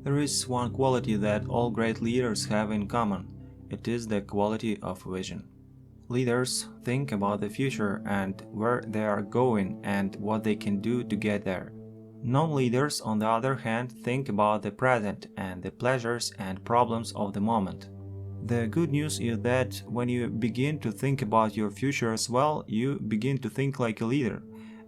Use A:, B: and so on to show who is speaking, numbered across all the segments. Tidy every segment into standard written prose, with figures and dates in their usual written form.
A: There is one quality that all great leaders have in common. It is the quality of vision. Leaders think about the future and where they are going and what they can do to get there. Non-leaders, on the other hand, think about the present and the pleasures and problems of the moment. The good news is that when you begin to think about your future as well, you begin to think like a leader,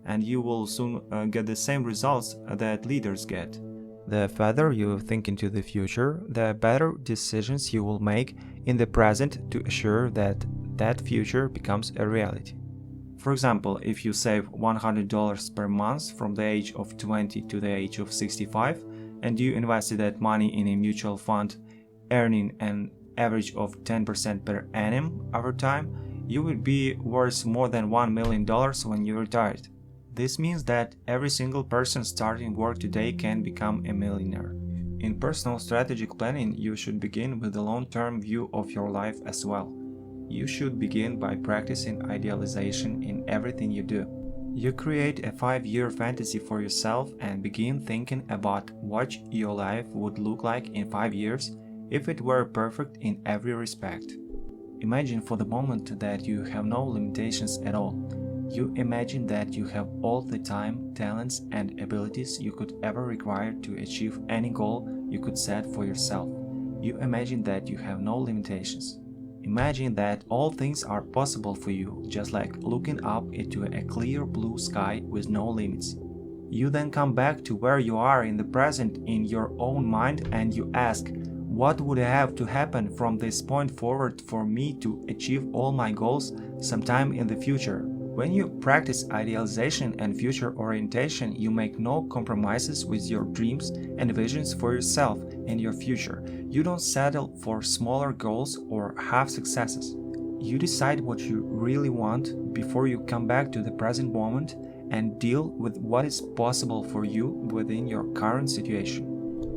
A: and you will soon get the same results that leaders get. The further you think into the future, the better decisions you will make in the present to assure that that future becomes a reality. For example, if you save $100 per month from the age of 20 to the age of 65, and you invested that money in a mutual fund, earning an average of 10% per annum over time, you will be worth more than $1 million when you retired. This means that every single person starting work today can become a millionaire. In personal strategic planning, you should begin with the long-term view of your life as well. You should begin by practicing idealization in everything you do. You create a 5-year fantasy for yourself and begin thinking about what your life would look like in 5 years if it were perfect in every respect. Imagine for the moment that you have no limitations at all. You imagine that you have all the time, talents, and abilities you could ever require to achieve any goal you could set for yourself. You imagine that you have no limitations. Imagine that all things are possible for you, just like looking up into a clear blue sky with no limits. You then come back to where you are in the present in your own mind and you ask, what would have to happen from this point forward for me to achieve all my goals sometime in the future? When you practice idealization and future orientation, you make no compromises with your dreams and visions for yourself and your future. You don't settle for smaller goals or half successes. You decide what you really want before you come back to the present moment and deal with what is possible for you within your current situation.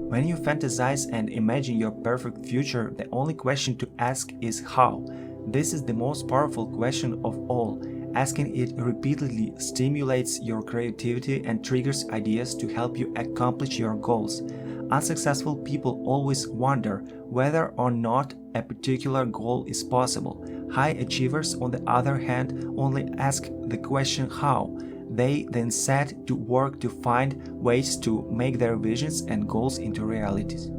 A: When you fantasize and imagine your perfect future, the only question to ask is how. This is the most powerful question of all. Asking it repeatedly stimulates your creativity and triggers ideas to help you accomplish your goals. Unsuccessful people always wonder whether or not a particular goal is possible. High achievers, on the other hand, only ask the question how. They then set to work to find ways to make their visions and goals into realities.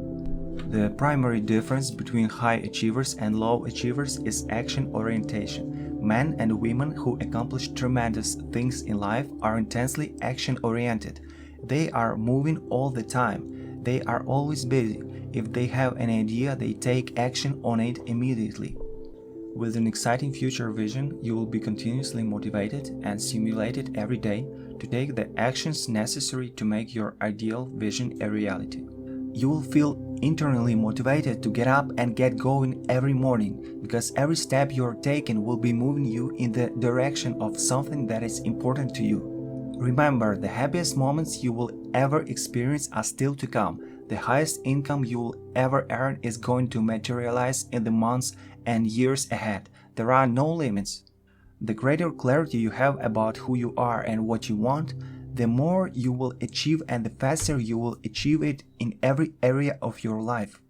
A: The primary difference between high achievers and low achievers is action orientation. Men and women who accomplish tremendous things in life are intensely action-oriented. They are moving all the time. They are always busy. If they have an idea, they take action on it immediately. With an exciting future vision, you will be continuously motivated and stimulated every day to take the actions necessary to make your ideal vision a reality. You will feel internally motivated to get up and get going every morning, because every step you're taking will be moving you in the direction of something that is important to you. Remember, the happiest moments you will ever experience are still to come. The highest income you will ever earn is going to materialize in the months and years ahead. There are no limits. The greater clarity you have about who you are and what you want, the more you will achieve and the faster you will achieve it in every area of your life.